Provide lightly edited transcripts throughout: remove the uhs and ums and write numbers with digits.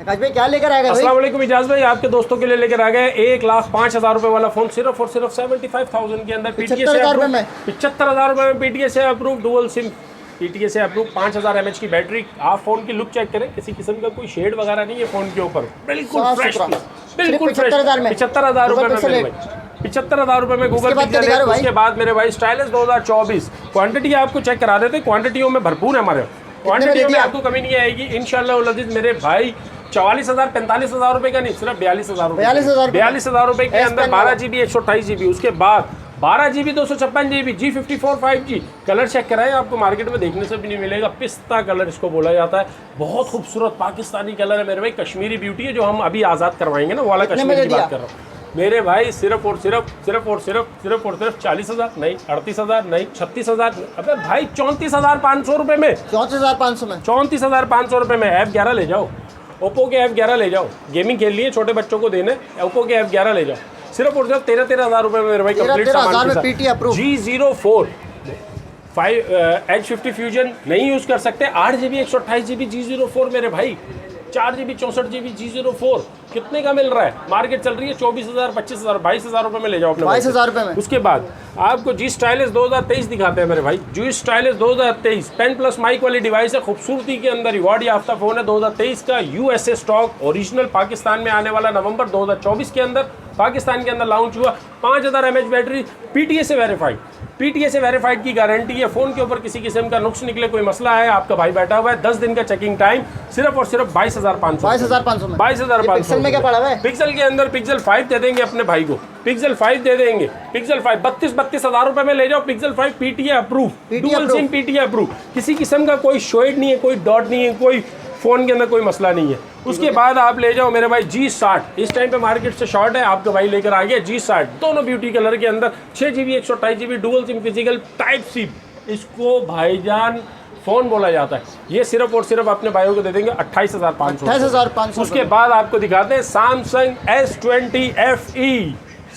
नकाश भाई क्या लेकर आ गए? अस्सलाम वालेकुम इजाज भाई, आपके दोस्तों के लिए लेकर आ गए 1,05,000 रुपए वाला फोन सिर्फ और सिर्फ 75,000 के अंदर। 75,000 में 75,000 रुपए में पीटीए से अप्रूव डुअल सिम, पीटीए से अप्रूव 5000 mAh की बैटरी। आप फोन की लुक चेक करें, किसी किस्म का कोई शेड वगैरह नहीं है फोन के ऊपर, बिल्कुल फ्रेश, बिल्कुल फ्रेश। 75,000 रुपए में मेरे भाई, 75,000 रुपए में गूगल पिक्सल है। उसके बाद मेरे भाई स्टाइलिश 2024 क्वांटिटी आपको चेक करा देते, क्वांटिटियों में भरपूर है हमारे, क्वांटिटियों में आपको कमी नहीं आएगी इंशाल्लाह मेरे भाई। 44,000 45,000 रुपए का नहीं, सिर्फ 42,000 रुपए, 42,000 रुपए के अंदर 12GB 128GB। उसके बाद 12GB 256GB G54 5G colour check कराएं, आपको मार्केट में देखने से भी नहीं मिलेगा। पिस्ता कलर इसको बोला जाता है, बहुत खूबसूरत पाकिस्तानी कलर है मेरे भाई, कश्मीरी ब्यूटी है जो हम अभी आज़ाद करवाएंगे ना, वो वाला कश्मीर की बात कर रहा हूँ मेरे भाई। सिर्फ और सिर्फ 40,000 नहीं, 38,000 नहीं, 36,000। अबे भाई 34,500 रुपए में, 34,500 में, 34,500 रुपए में F11 ले जाओ, ओप्पो के F11 ले जाओ, गेमिंग खेल लिए छोटे बच्चों को देने, ओप्पो के F11 ले जाओ सिर्फ और सिर्फ 13,000 रुपए में मेरे भाई। कंप्लीट सामान के साथ G04 H50 फ्यूजन नहीं यूज कर सकते, 8GB 128GB G04 मेरे भाई, 4GB 64GB G04 कितने का मिल रहा है? मार्केट चल रही है 24,000 25,000 22,000 रुपए में ले जाओ अपने 22,000 रुपए में। उसके बाद आपको जी स्टाइलिश 2023 दिखाते हैं मेरे भाई। जी स्टाइलिश 2023 पेन प्लस माइक वाली डिवाइस है, खूबसूरती के अंदर रिवॉर्ड याफ्ता फोन है। 2023 का यूएसए स्टॉक ओरिजिनल, पाकिस्तान में आने वाला नवंबर 2024 के अंदर, पाकिस्तान के अंदर लॉन्च हुआ। 5000 mAh बैटरी, पीटीए से वेरीफाइड, पीटीए से वेरीफाइड की गारंटी है। फोन के ऊपर किसी किस्म का नुक्स निकले, कोई मसला है, आपका भाई बैठा हुआ है, 10 दिन का चेकिंग टाइम, सिर्फ और सिर्फ 22,500 में। 22,500 में क्या पड़ा हुआ है? पिक्सल के अंदर पिक्सल 5 दे देंगे अपने भाई को, पिक्सल 5 दे देंगे, पिक्सल 5 32,000 रुपए में ले जाओ। Pixel 5 PTA approve, dual SIM PTA approve, किसी किस्म का कोई शेड नहीं है, कोई डॉट नहीं है, कोई फोन के अंदर कोई मसला नहीं है। उसके बाद आप ले जाओ मेरे भाई G60, इस टाइम पे मार्केट से शॉर्ट है, आपका भाई लेकर आ गया G60, दोनों ब्यूटी कलर के अंदर, 6GB 128GB dual sim physical type C, इसको भाईजान फोन बोला जाता है। ये सिर्फ और सिर्फ अपने भाइयों को दे देंगे 28,500। उसके बाद आपको दिखाते हैं Samsung S20 FE,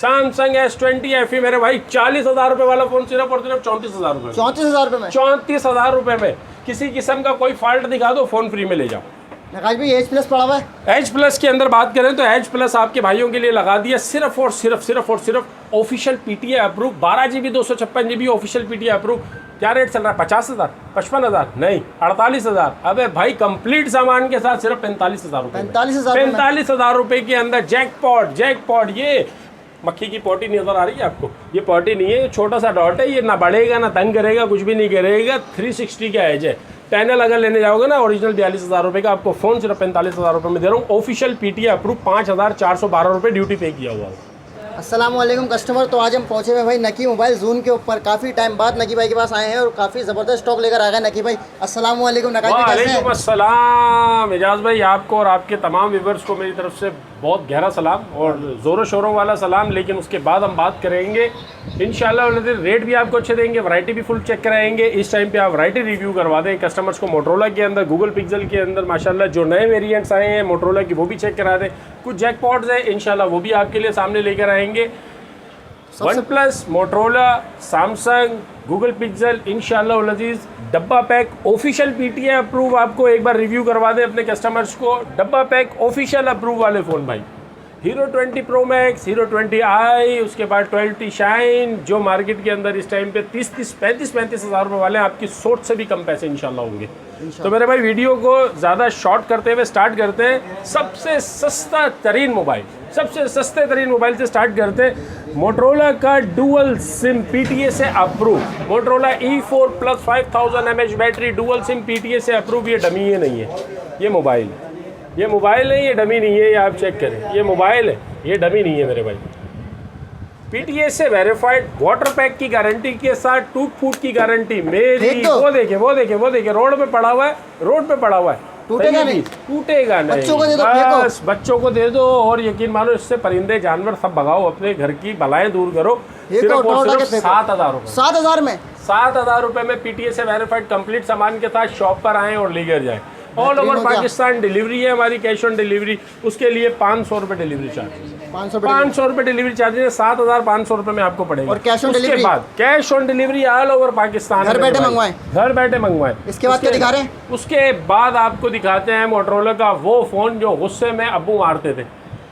Samsung S20 FE मेरे भाई, 40,000 रुपए वाला फोन सिर्फ और सिर्फ 34,000 रुपए, 34,000 रुपए में, 34,000 रुपए में। किसी किस्म का कोई फॉल्ट दिखा दो, फोन फ्री में ले जाओ। नकाश भाई H प्लस पड़ा हुआ है। H प्लस के अंदर बात करें तो H प्लस आपके भाइयों के लिए लगा दिया सिर्फ और सिर्फ official PTA approve, 12GB 256GB official PTA approve. क्या रेट चल रहा है? 50,000 55,000 नहीं, 48,000। अबे भाई कंप्लीट सामान के साथ सिर्फ 45,000 रुपए, 45,000 रुपए के अंदर जैकपॉट। ये मक्खी की पोटी नजर आ रही है आपको? ये पोटी नहीं है, ये छोटा सा डॉट है, ये ना बढ़ेगा ना तंग करेगा, कुछ भी नहीं करेगा। 360 का एज है। पैनल अगर लेने जाओगे ना ओरिजिनल 42,000 रुपए का, आपको फोन सिर्फ 45,000 रुपए में दे रहा हूँ। ऑफिशियल पीटीए अप्रूव, 5,412 रुपए ड्यूटी पे किया हुआ है। अस्सलाम वालेकुम कस्टमर, तो आज हम पहुंचे हुए भाई नकी मोबाइल जोन के ऊपर। काफ़ी टाइम बाद नकी भाई के पास आए हैं और काफ़ी ज़बरदस्त स्टॉक लेकर आ गए नकी भाई। अस्सलाम वालेकुम नकाश भाई, कैसे हैं? वालेकुम अस्सलाम एजाज भाई, आपको और आपके तमाम व्यूअर्स को मेरी तरफ से बहुत गहरा सलाम और ज़ोरों शोरों वाला सलाम। लेकिन उसके बाद हम बात करेंगे इंशाल्लाह, रेट भी आपको अच्छे देंगे, वैरायटी भी फुल चेक कराएंगे। इस टाइम पे आप वैरायटी रिव्यू करवा दें कस्टमर्स को। मोटरोला के अंदर, गूगल पिक्सल के अंदर माशाल्लाह जो नए वेरिएंट्स आए हैं मोटरोला की, वो भी चेक करा दें। कुछ जैकपॉट्स हैं इंशाल्लाह, वो भी आपके लिए सामने लेकर आएंगे। One plus, Motorola, Samsung, Google pixel इंशाल्लाह अज़ीज़ डब्बा पैक ऑफिशियल पीटीए अप्रूव, आपको एक बार रिव्यू करवा दें अपने कस्टमर्स को। डब्बा पैक ऑफिशियल अप्रूव वाले फ़ोन भाई, hero 20 pro max, hero 20i, उसके बाद 12T शाइन, जो मार्केट के अंदर इस टाइम पे 35,000 रुपये वाले, आपकी सोच से भी कम पैसे इंशाल्लाह होंगे। तो मेरे भाई वीडियो को ज़्यादा शॉर्ट करते हुए स्टार्ट करते हैं। सबसे सस्ता तरीन मोबाइल, सबसे सस्ते तरीन मोबाइल से स्टार्ट करते हैं। मोटरोला का डुअल सिम पीटीए से approve, Motorola E4 plus 5000 mAh battery dual SIM PTA से अप्रूव। ये डमी है नहीं है, ये मोबाइल है, ये मोबाइल है, ये डमी नहीं है। ये आप चेक करें, ये मोबाइल है, ये डमी नहीं है मेरे भाई। पीटीए से वेरीफाइड, वाटर पैक की गारंटी के साथ, टूट फूट की गारंटी मेरी। वो देखे रोड पे पड़ा हुआ है, रोड पे पड़ा हुआ है, टूटेगा नहीं, टूटेगा नहीं। बस बच्चों को दे दो और यकीन मानो इससे परिंदे जानवर सब भगाओ, अपने घर की बलाएं दूर करो। सिर्फ और सिर्फ 7,000 रुपये, 7,000 में, 7,000 रुपये में पीटीए से वेरीफाइड कंप्लीट सामान के साथ शॉप पर आएँ और लेकर जाएँ। ऑल ओवर पाकिस्तान डिलीवरी है हमारी, कैश ऑन डिलीवरी। उसके लिए 500 रुपये डिलीवरी चार्ज। 500 ₹500 डिलीवरी चार्जेस है, 7,500 रुपये में आपको पड़ेगा। और कैश ऑन उसके डिलीवरी? बाद cash on delivery all over Pakistan, घर बैठे मंगवाएं? घर बैठे मंगवाएं। इसके बाद क्या दिखा रहे हैं? उसके बाद आपको दिखाते हैं मोटरोला का वो फ़ोन जो गुस्से में अब्बू मारते थे,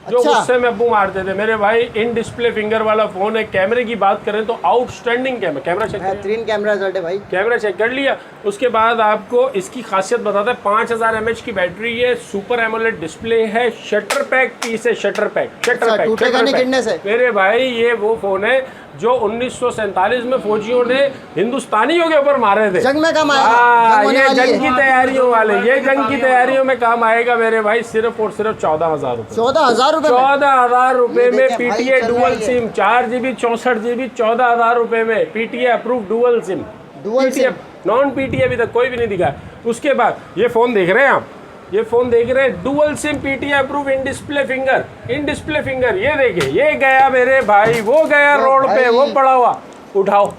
जो अच्छा। गुस्से में अब्बू मारते थे मेरे भाई। इन डिस्प्ले फिंगर वाला फ़ोन है। कैमरे की बात करें तो आउटस्टैंडिंग कैमरा चेक, बेहतरीन कैमरा रिजल्ट है भाई। कैमरा चेक कर लिया। उसके बाद आपको इसकी खासियत बताते हैं, 5000 mAh की बैटरी है, सुपर एमोलेड डिस्प्ले है, शटर पैक पीस है, शटर पैक टूटेगा नहीं गिरने से। मेरे भाई ये वो फ़ोन है जो 1947 में फौजियों ने हिंदुस्तानियों के ऊपर मारे थे। जंग में काम हाँ, आएगा, ये जंग की तैयारियों वाले, ये जंग की तैयारियों में काम आएगा मेरे भाई। सिर्फ और सिर्फ 14,000 रुपये, 14,000 रुपये में? 14,000 रुपये में देखिए भाई, पीटीए चल डुअल रही है। सिम 4GB 64GB 14,000 रुपये में PTA approve dual SIM. Dual SIM? Non PTA अभी तक कोई भी नहीं दिखा। उसके बाद ये फ़ोन देख रहे हैं आप, ये फ़ोन देख रहे हैं, dual SIM PTA approve in display finger, in display finger. ये देखिए, ये गया मेरे भाई, वो गया रोड पे, वो पड़ा हुआ। उठाओ,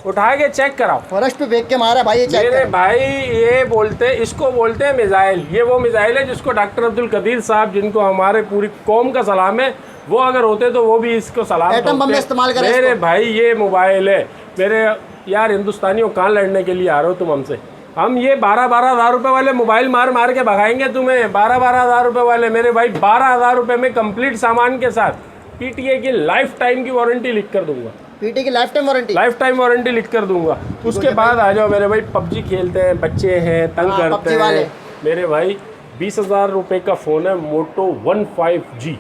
उठा के चेक कराओ। फर्श पे फेंक के मारा भाई, ये चेक मेरे कर। भाई ये बोलते, इसको बोलते हैं मिसाइल। ये वो मिसाइल है जिसको डॉक्टर अब्दुल कदीर साहब, जिनको हमारे पूरी कौम का सलाम है, वो अगर होते तो वो भी इसको सलाम एटम बम में इस्तेमाल करें मेरे इसको। भाई ये मोबाइल है मेरे यार। हिंदुस्तानियों कहाँ लड़ने के लिए आ रहे हो तुम हमसे? हम ये 12-12 हज़ार रुपये वाले मोबाइल मार मार के भगाएंगे तुम्हें। 12-12 हज़ार रुपये वाले मेरे भाई, 12,000 रुपये में कंप्लीट सामान के साथ पीटीए की लाइफ टाइम की वारंटी लिख कर दूंगा। पीटी की life time warranty? Life time warranty लिख कर दूंगा। उसके बाद आ जाओ मेरे भाई, पबजी खेलते हैं, बच्चे हैं, तंग हाँ, करते PUBG वाले। हैं मेरे भाई। 20,000 रुपये का फ़ोन है, मोटो 15G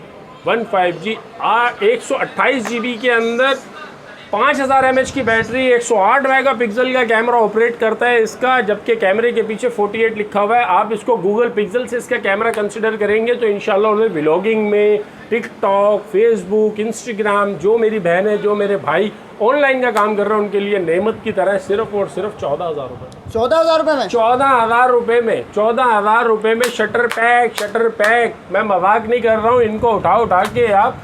128GB के अंदर, 5000 mAh की बैटरी, 108 मेगापिक्सल का कैमरा ऑपरेट करता है इसका, जबकि कैमरे के पीछे 48 लिखा हुआ है। आप इसको गूगल पिक्सल से इसका कैमरा कंसिडर करेंगे तो इंशाल्लाह उन्हें व्लॉगिंग में, टिकटॉक, फेसबुक, इंस्टाग्राम, जो मेरी बहन है, जो मेरे भाई ऑनलाइन का काम कर रहे हैं, उनके लिए नेमत की तरह सिर्फ और सिर्फ 14,000 रुपये। 14,000 रुपये में? 14,000 रुपये में, 14,000 रुपये में शटर पैक। मैं मजाक नहीं कर रहा हूँ। इनको उठा के आप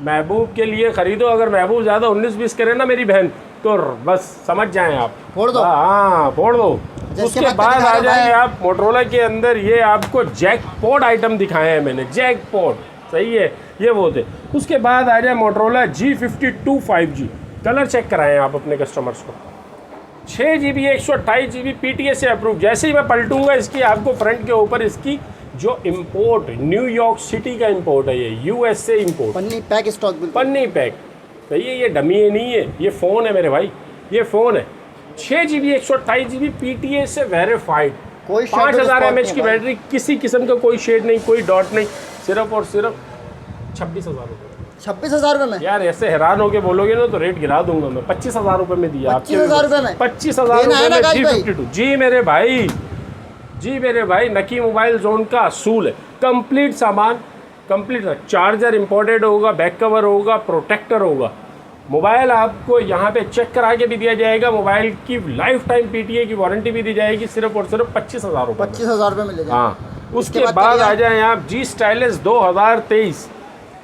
महबूब के लिए ख़रीदो। अगर महबूब ज़्यादा 19-20 करे ना मेरी बहन, तो बस समझ जाएं आप, फोड़ दो। हाँ, फोड़ दो। उसके बाद आ जाए आप मोटरोला के अंदर, ये आपको जैकपॉट आइटम दिखाए हैं मैंने, जैकपॉट, सही है, ये वो थे। उसके बाद आ जाए Motorola G52 5G। Colour check कराएं आप अपने कस्टमर्स को। 6GB 128GB पीटीए से अप्रूव। जैसे ही मैं पलटूंगा इसकी, आपको फ्रंट के ऊपर इसकी जो इंपोर्ट, न्यूयॉर्क सिटी का इंपोर्ट है, ये यूएसए इंपोर्ट, पन्नी पैक स्टॉक, बिल्कुल पन्नी पैक, सही है। ये डमी है नहीं है, ये फ़ोन है मेरे भाई, ये फ़ोन है। 6GB 128GB पीटीए से वेरीफाइड, कोई 5000 mAh की बैटरी, किसी किस्म का कोई शेड नहीं, कोई डॉट नहीं, सिर्फ और सिर्फ 26,000 रुपये। 26,000 रुपये में? यार ऐसे हैरान होके बोलोगे ना तो रेट गिरा दूंगा मैं। 25,000 रुपये में दिया, 25,000 रुपये में? 25,000 रुपये में G52। जी मेरे भाई, जी मेरे भाई, नकी मोबाइल जोन का असूल है। कंप्लीट सामान, कंप्लीट चार्जर इंपोर्टेड होगा, बैक कवर होगा, प्रोटेक्टर होगा। मोबाइल आपको यहाँ पे चेक करा के भी दिया जाएगा। मोबाइल की लाइफ टाइम पीटीए की वारंटी भी दी जाएगी, सिर्फ और सिर्फ 25,000 रुपये। 25,000 रुपये में ले जाए। हाँ, उसके बाद आ जाए आप जी स्टाइलिस 2023,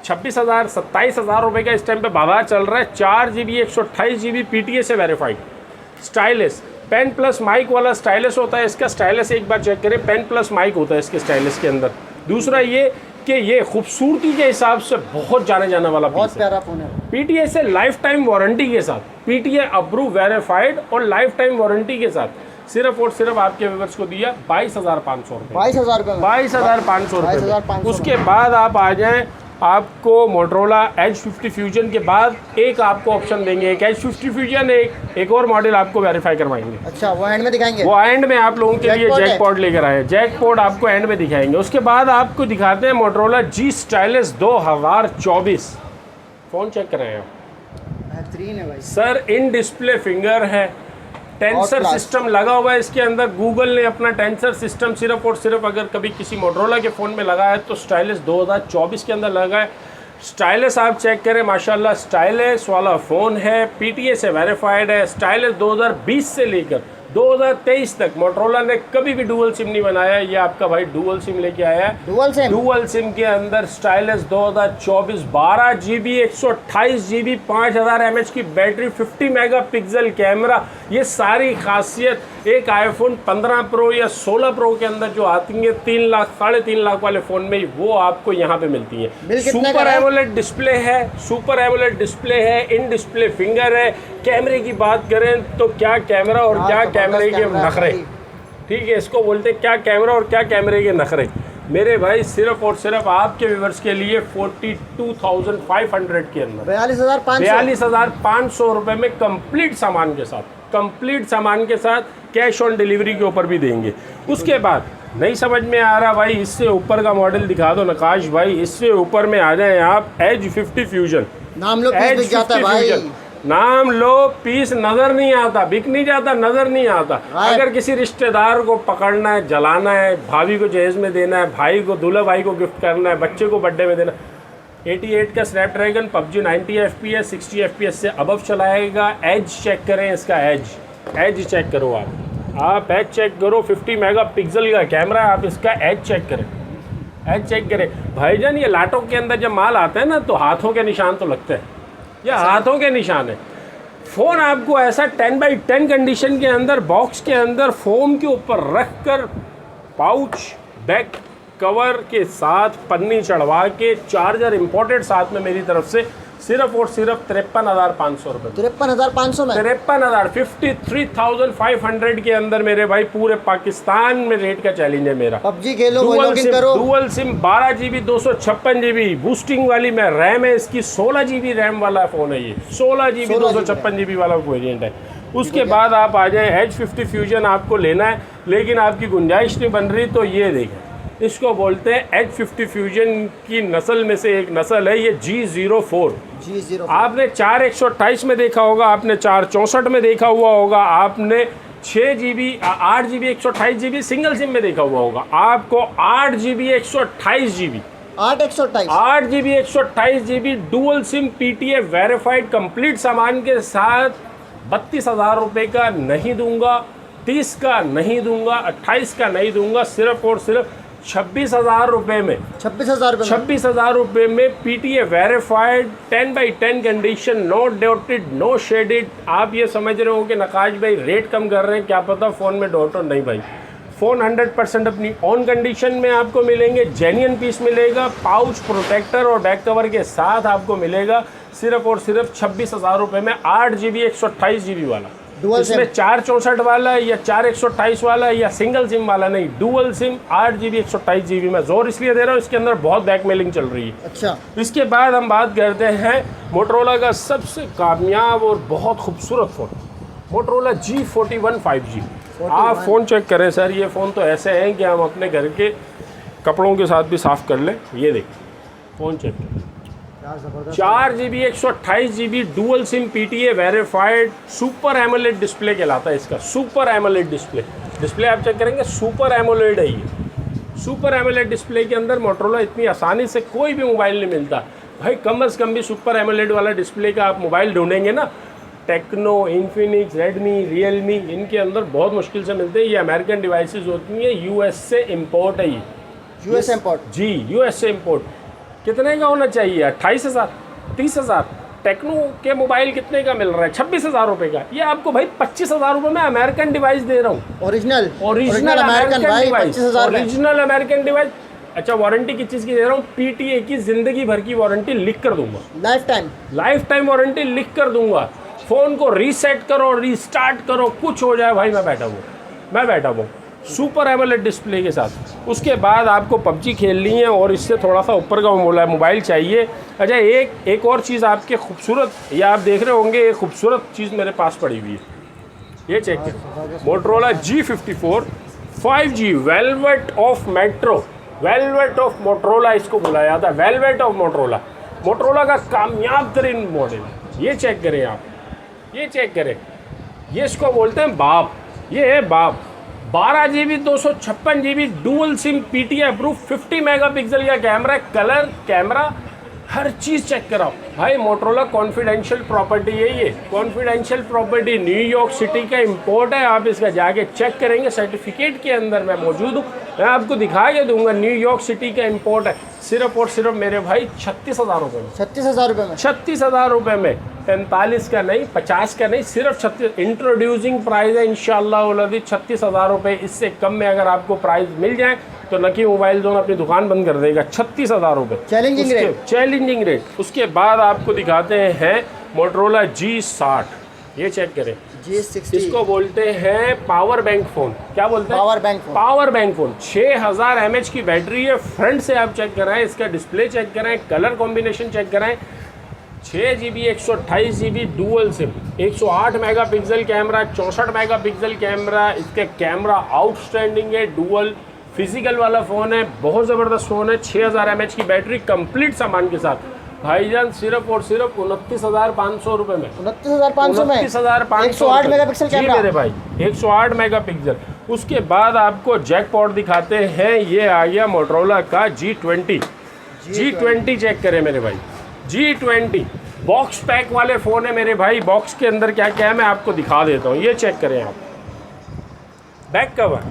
26,000 27,000 रुपये का इस टाइम पे बाजार चल रहा है। 4GB 128GB पीटीए से verified stylus, pen plus mic वाला स्टाइलिस होता है इसका। स्टाइलिस एक बार चेक करें, पेन प्लस माइक होता है इसके स्टाइलिस के अंदर। दूसरा ये कि ये खूबसूरती के हिसाब से बहुत जाने जाने वाला बहुत पीस है। प्यारा फ़ोन है। पीटीए से लाइफ टाइम वारंटी के साथ, पीटीए अप्रूव वेरीफाइड और लाइफ टाइम वारंटी के साथ सिर्फ और सिर्फ आपके व्यूअर्स को दिया 22,500 रुपये। 22,000 रुपये में? 22,500 रुपये। 22,500। उसके बाद आप आ जाएं, आपको मोटरोला एज 50 फ्यूजन के बाद एक आपको ऑप्शन देंगे, एक एज 50 फ्यूजन, एक और मॉडल आपको वेरीफाई करवाएंगे। अच्छा, वो एंड में दिखाएंगे? वो एंड में आप लोगों के लिए जैकपॉट है? जैकपॉट लेकर आए, जैकपॉट आपको एंड में दिखाएंगे। उसके बाद आपको दिखाते हैं Motorola G stylus 2024। Phone check कराएं आप, बेहतरीन है भाई सर। इन डिस्प्ले फिंगर है, टेंसर सिस्टम लगा हुआ है इसके अंदर। गूगल ने अपना टेंसर सिस्टम सिर्फ और सिर्फ अगर कभी किसी मोटरोला के फ़ोन में लगा है तो स्टाइलिस 2024 के अंदर लगा है। स्टाइलिस आप चेक करें, माशाल्लाह स्टाइलिस वाला फ़ोन है, पीटीए से वेरीफाइड है। स्टाइलिस 2020 से लेकर 2023 तक मोटरोला ने कभी भी डुअल सिम नहीं बनाया। ये आपका भाई डुअल सिम लेके आया है। डुअल सिम के अंदर स्टाइलस 2024 12 GB 128 GB 5000 mAh की बैटरी, 50 मेगापिक्सल कैमरा, ये सारी खासियत एक आईफोन 15 प्रो या 16 प्रो के अंदर जो आती है 3 लाख 3.5 लाख वाले फ़ोन में, वो आपको यहाँ पे मिलती है। सुपर एमोलेड डिस्प्ले है, सुपर एमोलेड डिस्प्ले है, इन डिस्प्ले फिंगर है। कैमरे की बात करें तो क्या कैमरा और क्या कैमरे के नखरे, ठीक है, इसको बोलते हैं क्या कैमरा और क्या कैमरे के नखरे। मेरे भाई सिर्फ और सिर्फ आपके व्यूवर्स के लिए 42,500 के अंदर 42,500 रुपये में कंप्लीट सामान के साथ, कंप्लीट सामान के साथ कैश ऑन डिलीवरी के ऊपर भी देंगे। उसके बाद नहीं समझ में आ रहा भाई, इससे ऊपर का मॉडल दिखा दो नकाश भाई, इससे ऊपर में आ जाए आप एज 50 फ्यूजन। नाम लो पीस बिक जाता है भाई, नाम लो पीस नजर नहीं आता, बिक नहीं जाता, नजर नहीं आता। अगर किसी रिश्तेदार को पकड़ना है, जलाना है, भाभी को जहेज में देना है, भाई को दूल्हा भाई को गिफ्ट करना है, बच्चे को बर्थडे में देना, 88 का स्नैपड्रैगन PUBG 90 FPS 60 FPS से अबव चलाएगा। एज चेक करें इसका, एज चेक करो आप एज चेक करो। 50 मेगापिक्सल का कैमरा है, आप इसका एज चेक करें, एज चेक करें भाईजान। ये लाटों के अंदर जब माल आता है ना तो हाथों के निशान तो लगते हैं, या हाथों के निशान है। फ़ोन आपको ऐसा 10x10 कंडीशन के अंदर बॉक्स के अंदर फोम के ऊपर रख कर, पाउच बैक कवर के साथ पन्नी चढ़वा के, चार्जर इंपोर्टेड साथ में मेरी तरफ से, सिर्फ और सिर्फ 53,500 रुपये। 53,500 में 53,500 के अंदर मेरे भाई पूरे पाकिस्तान में रेट का चैलेंज है मेरा। PUBG खेलो, लॉगिन करो। Dual SIM 12 GB 256 GB boosting वाली में रैम है इसकी, 16 GB रैम वाला फ़ोन है ये, 16 GB 256 GB वाला वेरिएंट है। उसके बाद आप आ जाए एज 50 फ्यूजन आपको लेना है, लेकिन आपकी गुंजाइश नहीं बन रही तो ये देखें, इसको बोलते हैं एज 50 फ्यूजन की नस्ल में से एक नस्ल है ये G04। आपने 4/128 में देखा होगा, आपने 4/64 में देखा हुआ होगा, आपने 6 GB 8 GB 128 GB single SIM में देखा हुआ होगा। आपको 8 GB 128 GB 8 GB 128 GB dual SIM PTA verified complete सामान के साथ 32,000 रुपये का नहीं दूंगा, 30 का नहीं दूंगा, 28 का नहीं दूंगा, सिर्फ और सिर्फ 26,000 रुपये में, 26,000 रुपये में PTA verified 10x10 condition, no dotted no shaded. आप ये समझ रहे हो कि नकाश भाई रेट कम कर रहे हैं, क्या पता फ़ोन में डॉट और नहीं भाई। फ़ोन 100% अपनी ऑन कंडीशन में आपको मिलेंगे, जेन्युइन पीस मिलेगा, पाउच प्रोटेक्टर और बैक कवर के साथ आपको मिलेगा, सिर्फ और सिर्फ 26,000 रुपये में 8 GB 128 GB वाला। इसमें 4/64 वाला या 4/128 वाला या सिंगल सिम वाला नहीं, डुअल सिम 8 GB 128 GB में जोर इसलिए दे रहा हूँ, इसके अंदर बहुत बैकमेलिंग चल रही है। अच्छा, इसके बाद हम बात करते हैं मोटरोला का सबसे कामयाब और बहुत खूबसूरत फ़ोन, मोटरोला G41 5G। आप फ़ोन चेक करें सर, ये फ़ोन तो ऐसे हैं कि हम अपने घर के कपड़ों के साथ भी साफ़ कर लें। ये देखिए फ़ोन चेक करें, 4 GB 128 GB dual SIM PTA verified, super AMOLED display कहलाता है इसका, सुपर एमोलेड डिस्प्ले आप चेक करेंगे, सुपर एमोलेड है ये। सुपर एमोलेड डिस्प्ले के अंदर मोटरोला इतनी आसानी से कोई भी मोबाइल नहीं मिलता भाई, कम अज़ कम भी सुपर एमोलेड वाला डिस्प्ले का आप मोबाइल ढूंढेंगे ना, टेक्नो, इन्फिनिक्स, रेडमी, रियलमी, इनके अंदर बहुत मुश्किल से मिलते हैं। ये अमेरिकन डिवाइसेस होती हैं, US से इम्पोर्ट है ये, US इम्पोर्ट जी, US से इम्पोर्ट। कितने का होना चाहिए? 28,000 30,000। टेक्नो के मोबाइल कितने का मिल रहा है? 26,000 रुपये का। ये आपको भाई 25,000 रुपये में अमेरिकन डिवाइस दे रहा हूँ, original American device, original American device. अच्छा, वारंटी किस चीज़ की दे रहा हूँ? PTA की ज़िंदगी भर की वारंटी लिख कर दूंगा, लाइफ टाइम वारंटी लिख कर दूंगा। फ़ोन को रीसेट करो, रीस्टार्ट करो, कुछ हो जाए भाई मैं बैठा हूँ सुपर एमोलेड डिस्प्ले के साथ। उसके बाद आपको PUBG खेलनी है और इससे थोड़ा सा ऊपर का मोबाइल चाहिए। अच्छा, एक और चीज़ आपके खूबसूरत, ये आप देख रहे होंगे, एक खूबसूरत चीज़ मेरे पास पड़ी हुई है, ये चेक करें, Motorola G54 5G velvet of metro, velvet of Motorola इसको बुलाया जाता है, वेलवेट ऑफ मोटरोला का कामयाब तरीन मॉडल। ये चेक करें आप, ये चेक करें, ये इसको बोलते हैं बाप, ये है बाप। 12 GB 256 GB dual SIM PTA approve, 50 megapixel का कैमरा, कलर कैमरा, हर चीज़ चेक कराओ भाई। मोटरोला कॉन्फिडेंशियल प्रॉपर्टी है, ये कॉन्फिडेंशियल प्रॉपर्टी न्यूयॉर्क सिटी का इंपोर्ट है। आप इसका जाके चेक करेंगे, सर्टिफिकेट के अंदर मैं मौजूद हूँ, मैं आपको दिखा के दूंगा। न्यूयॉर्क सिटी का इंपोर्ट है, सिर्फ और सिर्फ मेरे भाई 36,000 रुपये में। 36,000 रुपये में? 36,000 रुपये में, 45 का नहीं, 50 का नहीं, सिर्फ 36। इंट्रोड्यूसिंग प्राइस है इंशाल्लाह 36,000 रुपये। इससे कम में अगर आपको प्राइस मिल जाए तो नकी मोबाइल जोन अपनी दुकान बंद कर देगा। 36,000 रुपये चैलेंजिंग रेट, चैलेंजिंग रेट। उसके बाद आपको दिखाते हैं मोटरोला G60, ये चेक करें। G60 इसको बोलते हैं पावर बैंक फ़ोन। क्या बोलते हैं? Power bank phone. Power bank phone. 6000 mAh की बैटरी है। फ्रंट से आप चेक कराएं, इसका डिस्प्ले चेक कराएं, कलर कॉम्बिनेशन चेक कराएं। 6GB 128GB dual SIM, 108 megapixel camera, 64 megapixel camera. इसका कैमरा आउटस्टैंडिंग है, डुअल फिजिकल वाला फ़ोन है, बहुत ज़बरदस्त फ़ोन है। 6000 mAh की बैटरी कंप्लीट सामान के साथ भाईजान सिर्फ और सिर्फ 29,500 रुपये में। 29,500 में 29,500, 108 मेगापिक्सल कैमरा मेरे भाई, 108 मेगापिक्सल। उसके बाद आपको जैकपॉट दिखाते हैं। ये आ गया मोटरोला का G20। G20 चेक करें मेरे भाई, G20 बॉक्स पैक वाले फ़ोन है मेरे भाई। बॉक्स के अंदर क्या क्या है मैं आपको दिखा देता हूँ, ये चेक करें आप। बैक कवर,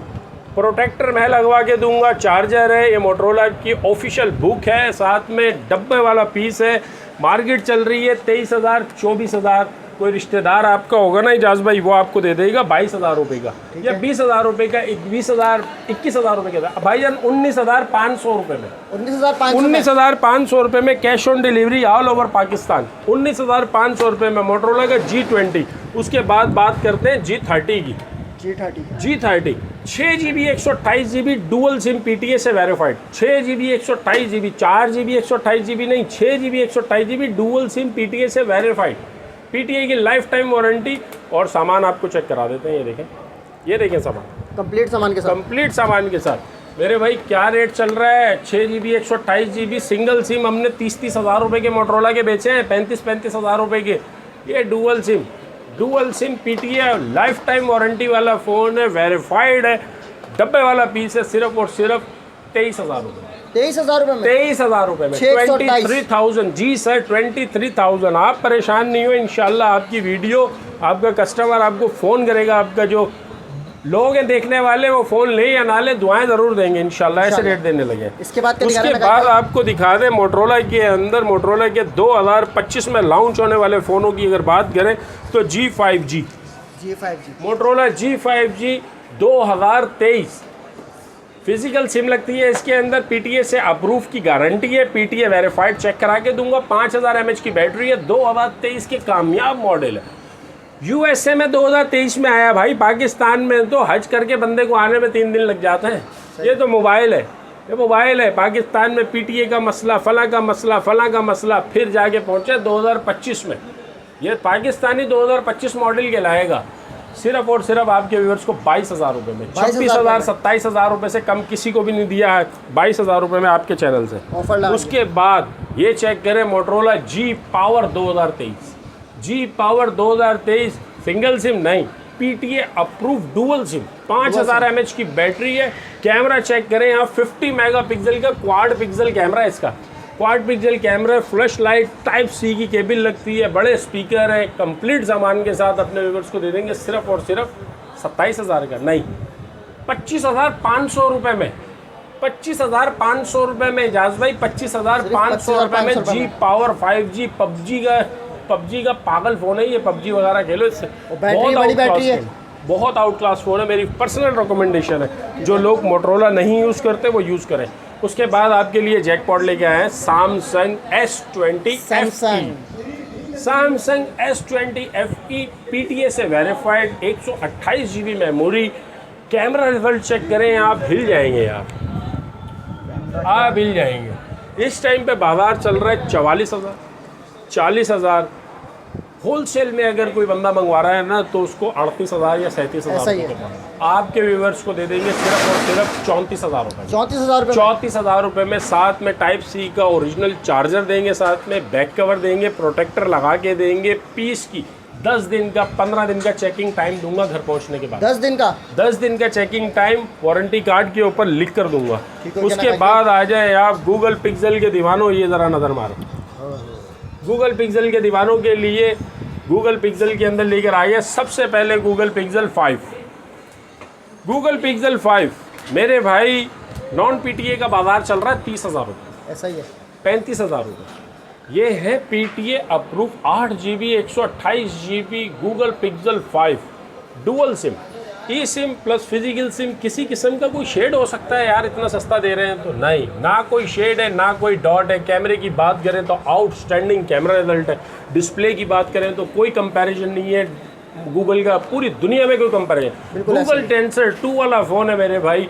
प्रोटेक्टर मैं लगवा के दूंगा, चार्जर है, ये मोटरोला की ऑफिशियल बुक है, साथ में डब्बे वाला पीस है। मार्केट चल रही है 23,000 24,000। कोई रिश्तेदार आपका होगा ना इजाज़ भाई, वो आपको दे देगा 22,000 रुपये का या 20,000 रुपये का, 20,000 21,000 रुपये का। भाईजान 19,500 रुपये में, 19,500 रुपये में cash on delivery all over Pakistan. 19,500 रुपये में मोटरोला का G20। उसके बाद बात करते हैं G30 की। G30 6GB 128GB dual SIM PTA से verified. 6GB 128GB, 4GB 128GB नहीं, 6GB 128GB dual SIM PTA से वेरीफाइड। PTA की लाइफ टाइम वारंटी। और सामान आपको चेक करा देते हैं, ये देखें सामान कंप्लीट सामान के साथ, कंप्लीट सामान के साथ। मेरे भाई क्या रेट चल रहा है? 6GB 128GB सिंगल सिम हमने 30,000 रुपये के मोटरोला के बेचे हैं, 35,000 रुपये के। ये dual SIM PTA life time warranty वाला फ़ोन है, वेरीफाइड है, डब्बे वाला पीस है। सिर्फ और सिर्फ 23,000 रुपये। 23,000 रुपये में, 23,000 रुपये में 23,000। जी सर, 23,000। आप परेशान नहीं हो, इंशाल्लाह आपकी वीडियो, आपका कस्टमर आपको फ़ोन करेगा, आपका जो लोग हैं देखने वाले, वो फ़ोन ले या ना ले, दुआएं ज़रूर देंगे इंशाल्लाह। ऐसे रेट देने लगे। उसके बाद आपको दिखा दें मोटरोला के अंदर, मोटरोला के 2025 में लॉन्च होने वाले फ़ोनों की अगर बात करें तो G5G Motorola G5G 2023 physical SIM लगती है इसके अंदर, PTA से अप्रूव की गारंटी है, PTA वेरीफाइड, चेक करा के दूंगा। 5000 mAh की बैटरी है, 2023 के कामयाब मॉडल है। USA में 2023 में आया भाई, पाकिस्तान में तो हज करके बंदे को आने में 3 दिन लग जाते हैं। ये तो मोबाइल है, ये मोबाइल है। पाकिस्तान में PTA का मसला, फला का मसला, फिर जाके पहुँचे 2025 में। ये पाकिस्तानी 2025 मॉडल के लाएगा। सिर्फ और सिर्फ आपके व्यूअर्स को 22,000 रुपये में, 26,000 27,000 रुपये से कम किसी को भी नहीं दिया है। 22,000 रुपये में आपके चैनल से ऑफर। उसके बाद ये चेक करें Motorola G Power 2023। G Power 2023 single SIM नहीं, PTA approve dual SIM, 5000 mAh की बैटरी है। कैमरा चेक करें यहाँ, 50 मेगापिक्सल का क्वाड पिक्सल कैमरा है इसका। Quad pixel camera, flash light, type C की केबल लगती है, बड़े स्पीकर है, कंप्लीट सामान के साथ अपने व्यूअर्स को दे देंगे सिर्फ और सिर्फ 27,000 का नहीं, 25,500 रुपये में। 25,500 रुपये में इजाज़ भाई, 25,500 रुपये में G Power 5G पबजी का पागल फ़ोन है ये। पबजी वगैरह खेलो इससे, बहुत आउट क्लास फ़ोन है। मेरी पर्सनल रिकमेंडेशन है, जो लोग मोटरोला नहीं यूज़ करते वो यूज़ करें। उसके बाद आपके लिए जैकपॉट लेके आए हैं Samsung S20 FE PTA से verified, 128GB memory. Camera result check करें, आप हिल जाएंगे यार, आप हिल जाएंगे। इस टाइम पे बाजार चल रहा है 40,000। होलसेल में अगर कोई बंदा मंगवा रहा है ना तो उसको 38,000 या 37,000 आपके व्यूवर्स को दे देंगे सिर्फ और सिर्फ 34,000 रुपये। 34,000 रुपये में साथ में टाइप C का ओरिजिनल चार्जर देंगे, साथ में बैक कवर देंगे, प्रोटेक्टर लगा के देंगे, पीस की 10 दिन का 15 दिन का चेकिंग टाइम दूंगा घर पहुंचने के बाद। 10 दिन का चेकिंग टाइम वारंटी कार्ड के ऊपर लिख कर दूंगा। उसके बाद आ जाए आप गूगल पिक्सल के दीवानों, ये ज़रा नज़र मारो, गूगल पिक्सल के दीवानों के लिए गूगल पिक्सल के अंदर लेकर आए सबसे पहले गूगल पिक्सल 5। गूगल पिक्सल 5 मेरे भाई नॉन पीटीए का बाजार चल रहा है 30,000 रुपये, ऐसा ही है। 35,000 रुपये। ये है PTA approve 8GB 128GB Google Pixel 5 dual SIM, e SIM plus physical SIM. किसी किस्म का कोई शेड हो सकता है यार, इतना सस्ता दे रहे हैं तो नहीं, ना कोई शेड है ना कोई डॉट है। कैमरे की बात करें तो आउटस्टैंडिंग कैमरा रिजल्ट है। डिस्प्ले की बात करें तो कोई कंपैरिजन नहीं है गूगल का, पूरी दुनिया में कोई कंपैरिजन। गूगल टेंसर 2 वाला फ़ोन है मेरे भाई,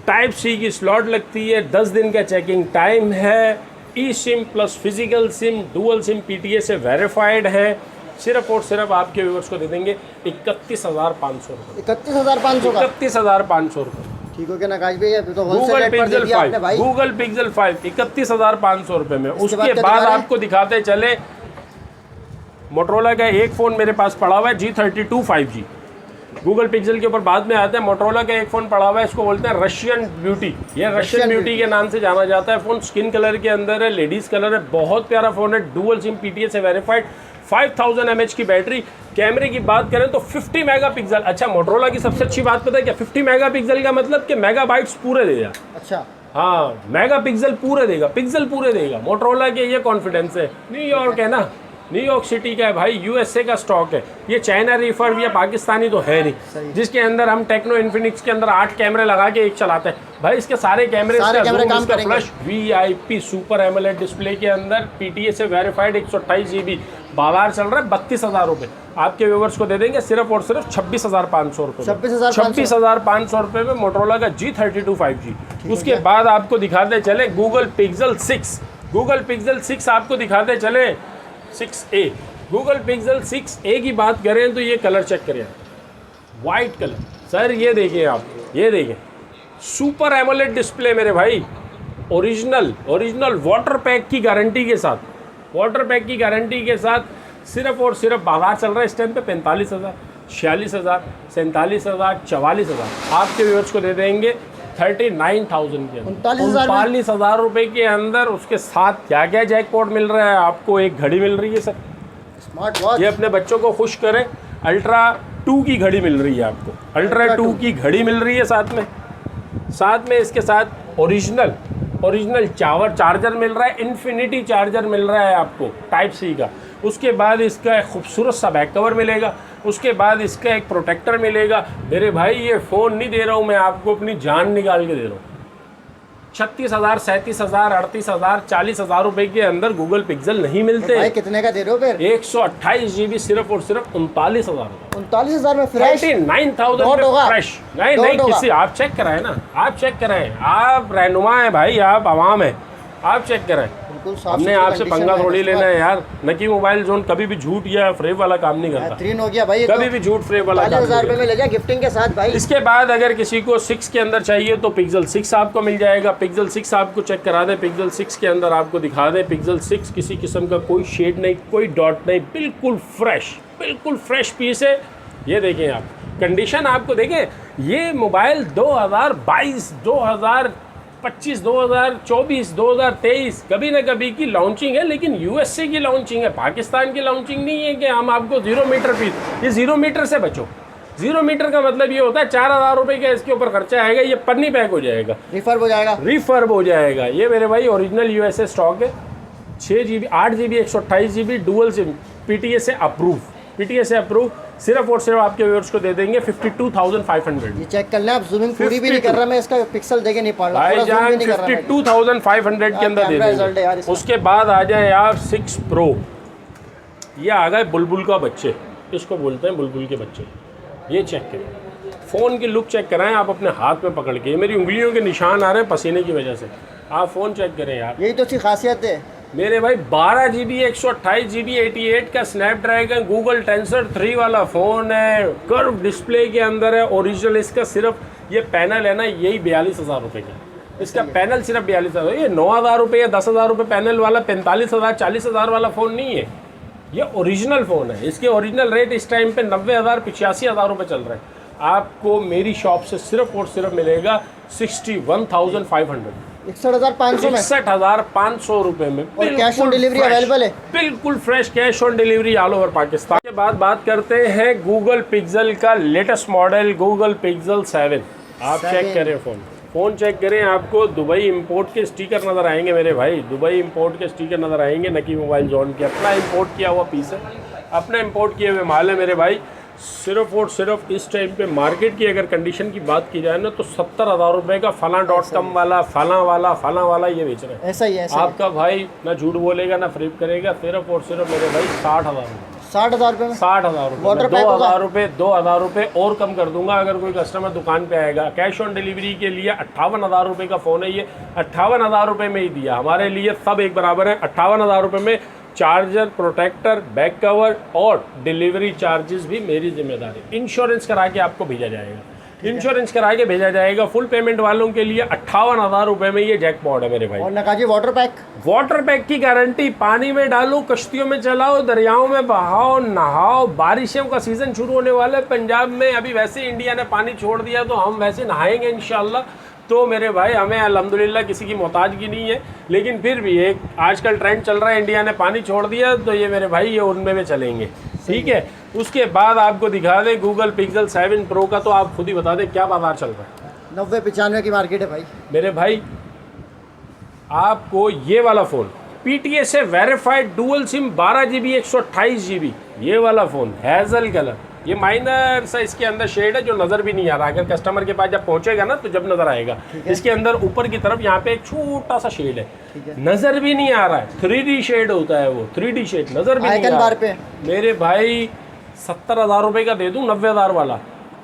टाइप सी की स्लॉट लगती है, 10 दिन का चेकिंग टाइम है, e SIM plus physical SIM dual SIM PTA से वेरीफाइड है। सिर्फ और सिर्फ आपके व्यूअर्स को दे देंगे 31,500 रुपये। 31,500 का? 31,500 रुपये। ठीक हो गया नकाश भाई, अभी तो गूगल पिक्सल 5, गूगल पिक्सल 5 31,500 रुपये में। उसके बाद आपको दिखाते चले मोटरोला का एक फ़ोन मेरे पास पड़ा हुआ है G32 5G। गूगल पिक्सल के ऊपर बाद में आते हैं। मोटरोला का एक फ़ोन पड़ा हुआ है, इसको बोलते हैं रशियन ब्यूटी। ये रशियन ब्यूटी के नाम से जाना जाता है। फ़ोन स्किन कलर के अंदर है, लेडीज़ कलर है, बहुत प्यारा फ़ोन है, डुअल सिम पीटीए से वेरीफाइड, 5000 mAh की बैटरी। कैमरे की बात करें तो 50 मेगापिक्सल। अच्छा, मोटरोला की सबसे अच्छी बात पता है क्या? 50 मेगापिक्सल का मतलब कि मेगाबाइट्स पूरे देगा। अच्छा हाँ, मेगापिक्सल पूरे देगा, पिक्सल पूरे देगा। मोटरोला के ये कॉन्फिडेंस है। न्यूयॉर्क है ना, न्यूयॉर्क सिटी का है भाई, यूएसए का स्टॉक है। ये चाइना रिफर्ड या पाकिस्तानी तो है नहीं, जिसके अंदर हम टेक्नो इन्फिनिक्स के अंदर 8 कैमरे लगा के एक चलाते हैं भाई। इसके सारे कैमरे काम करेंगे। Flush VIP super AMOLED display के अंदर पीटीए से वेरीफाइड 128GB। बाजार चल रहा है 32,000 रुपये। आपके व्यूवर्स को दे देंगे सिर्फ और सिर्फ 26,500 रुपये। 26,500 रुपये में मोटरोला का G32 5G। उसके बाद आपको दिखाते चले गूगल पिक्सल 6। गूगल पिक्सल 6 आपको दिखाते चले 6A। गूगल पिक्सल 6A की बात करें तो ये कलर चेक करें, वाइट कलर। सर ये देखिए आप, ये देखिए सुपर एमोलेड डिस्प्ले मेरे भाई, ओरिजिनल वाटर पैक की गारंटी के साथ, वाटर पैक की गारंटी के साथ। सिर्फ और सिर्फ बाजार चल रहा है इस टाइम पे 45,000, 46,000, 47,000, 44,000। आपके व्यूअर्स को दे देंगे 39,000 के अंदर, 39,000 रुपये के अंदर। उसके साथ क्या क्या जैकपॉट मिल रहा है आपको? एक घड़ी मिल रही है सर, स्मार्ट वॉच। ये अपने बच्चों को खुश करें, अल्ट्रा 2 की घड़ी मिल रही है आपको, अल्ट्रा 2 की घड़ी मिल रही है साथ में इसके साथ ओरिजिनल चार्जर मिल रहा है, इन्फिनिटी चार्जर मिल रहा है आपको टाइप सी का। उसके बाद इसका एक खूबसूरत सा बैक कवर मिलेगा, उसके बाद इसका एक प्रोटेक्टर मिलेगा। मेरे भाई ये फ़ोन नहीं दे रहा हूँ मैं आपको, अपनी जान निकाल के दे रहा हूँ। 36,000, 37,000, 38,000, 40,000 रुपये के अंदर गूगल पिक्सल नहीं मिलते। भाई कितने का दे रहे हो फिर? 128GB सिर्फ और सिर्फ 39,000। 39,000 में फ्रेश 39,000 फ्रेश। नहीं किसी, आप चेक कराएं ना, आप चेक कराएं, आप रहनुमा है भाई, आप आवाम है, आप चेक कराएं। हमने आपसे पंगा थोड़ी लेना है यार। नकी मोबाइल जोन कभी भी झूठ या फ्रेब वाला काम नहीं करता। बेहतरीन हो गया भाई, कभी भी झूठ फ्रेब वाला काम नहीं 40,000 रुपये में ले जाए गिफ्टिंग के साथ भाई। इसके बाद अगर किसी को 6 के अंदर चाहिए तो पिक्सल 6 आपको मिल जाएगा। पिक्सल 6 आपको चेक करा दें, पिक्सल 6 के अंदर आपको दिखा दें। पिक्सल 6 किसी किस्म का कोई शेड नहीं, कोई डॉट नहीं, बिल्कुल फ्रेश पीस है। ये देखें आप, कंडीशन आपको देखें। ये मोबाइल 2022, 2025, 2024, 2023 कभी ना कभी की लॉन्चिंग है, लेकिन यूएसए की लॉन्चिंग है, पाकिस्तान की लॉन्चिंग नहीं है कि हम आपको 0 मीटर पीस। ये 0 मीटर से बचो। 0 मीटर का मतलब ये होता है 4,000 रुपये का इसके ऊपर खर्चा आएगा, ये पन्नी पैक हो जाएगा, रिफर्ब हो जाएगा। ये मेरे भाई ओरिजिनल यूएसए स्टॉक है। 6GB, 8GB, 128GB dual SIM PTA से अप्रूव। सिर्फ और सिर्फ आपके व्यूअर्स को दे देंगे 52,500। ये चेक कर लें आप, जूमिंग पूरी भी नहीं कर रहा मैं, इसका पिक्सल देके नहीं पा रहा भाई जान, 52,500 के अंदर दे देंगे। उसके बाद आ जाए आप 6 Pro। ये आ गए बुलबुल का बच्चे, इसको बोलते हैं बुलबुल के बच्चे। ये चेक करें, फ़ोन की लुक चेक कराएं आप अपने हाथ में पकड़ के। मेरी उंगलियों के निशान आ रहे हैं पसीने की वजह से। आप फ़ोन चेक करें यार, यही तो अच्छी खासियत है मेरे भाई। 12GB, 128GB, 88 का स्नैपड्रैगन गूगल टेंसर 3 वाला फ़ोन है, कर्व डिस्प्ले के अंदर है, ओरिजिनल। इसका सिर्फ ये पैनल है ना, यही 42,000 रुपये का। इसका पैनल सिर्फ 42,000। ये 9,000 रुपये या 10,000 रुपये पैनल वाला 45,000, 40,000 वाला फ़ोन नहीं है। ये ओरिजिनल फ़ोन है। इसके ओरिजिनल रेट इस टाइम पे 90,000, 85,000 रुपये चल रहे हैं। आपको मेरी शॉप से सिर्फ और सिर्फ मिलेगा 61,500। 61,500 में 61,500 रुपए में। और कैश ऑन डिलीवरी अवेलेबल है? बिल्कुल fresh cash on delivery all over Pakistan. के बाद बात करते हैं गूगल पिक्सल का लेटेस्ट मॉडल गूगल पिक्सल 7। आप चेक करें फ़ोन चेक करें, आपको दुबई इंपोर्ट के स्टिकर नज़र आएंगे मेरे भाई, दुबई इंपोर्ट के स्टिकर नज़र आएंगे नकी मोबाइल जोन के। अपना इंपोर्ट किया हुआ पीस है, अपना इंपोर्ट किए हुए माल है मेरे भाई। सिर्फ और सिर्फ इस टाइम पे मार्केट की अगर कंडीशन की बात की जाए ना तो 70,000 रुपये का फलां.com वाला फलां वाला ये बेच रहे हैं। ऐसा ही है आपका भाई ना झूठ बोलेगा ना फ्रिप करेगा। सिर्फ और सिर्फ मेरे भाई 60,000 रुपये, 60,000 रुपये में 60,000 रुपये, 2,000 रुपये और कम कर दूंगा अगर कोई कस्टमर दुकान पे आएगा। कैश ऑन डिलीवरी के लिए 58,000 रुपये का फ़ोन है ये, 58,000 रुपये में ही दिया। हमारे लिए सब एक बराबर है। 58,000 रुपये में चार्जर, प्रोटेक्टर, बैक कवर और डिलीवरी चार्जेस भी मेरी जिम्मेदारी। इंश्योरेंस करा के आपको भेजा जाएगा, इंश्योरेंस करा के भेजा जाएगा। फुल पेमेंट वालों के लिए 58,000 रुपये में ये जैकपॉट है मेरे भाई। और नकाजी वाटर पैक की गारंटी। पानी में डालो, कश्तियों में चलाओ, दरियाओं में बहाओ, नहाओ। बारिशों का सीज़न शुरू होने वाला है पंजाब में, अभी वैसे इंडिया ने पानी छोड़ दिया तो हम वैसे नहाएंगे इंशाल्लाह। तो मेरे भाई हमें अल्हम्दुलिल्लाह किसी की मोहताजगी नहीं है, लेकिन फिर भी एक आजकल ट्रेंड चल रहा है, इंडिया ने पानी छोड़ दिया तो ये मेरे भाई ये उनमें में चलेंगे, ठीक है। उसके बाद आपको दिखा दें गूगल पिक्सल 7 प्रो का, तो आप खुद ही बता दें क्या बाजार चल रहा है। 90-95 की मार्केट है भाई मेरे भाई। आपको ये वाला फ़ोन PTA से verified dual SIM 12 GB 128 GB ये वाला फ़ोन हैज़ल कलर, ये माइनर सा इसके अंदर शेड है जो नज़र भी नहीं आ रहा। अगर कस्टमर के पास जब पहुंचेगा ना तो जब नज़र आएगा। इसके अंदर ऊपर की तरफ यहाँ पे एक छोटा सा शेड है, नज़र भी नहीं आ रहा है। 3D शेड होता है वो, 3D शेड नज़र भी नहीं आ रहा है। मेरे भाई 70,000 रुपये का दे दूँ 90,000 वाला।